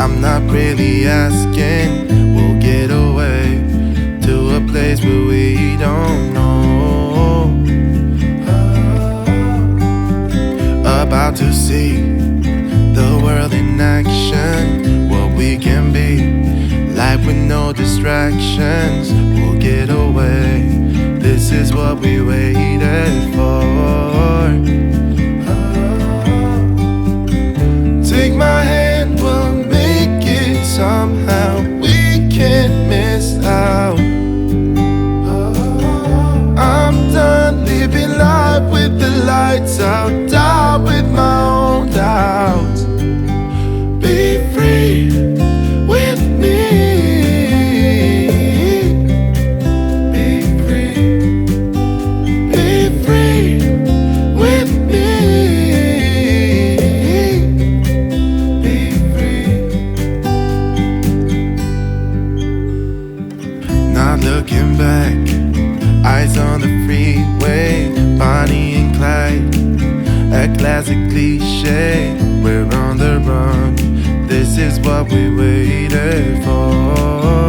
I'm not really asking. We'll get away to a place where we don't know. About to see the world in action, what we can be, life with no distractions. We'll get away, this is what we waited for. Take my hand, we'll make it somehow. We can't miss out. I'm done living life with the lights out, die with my own doubts. Be free with me. Be free. Be free with me. Be free. Not looking back, eyes on the freeway, Bonnie and Clyde, a classic cliche. We're on the run, this is what we waited for.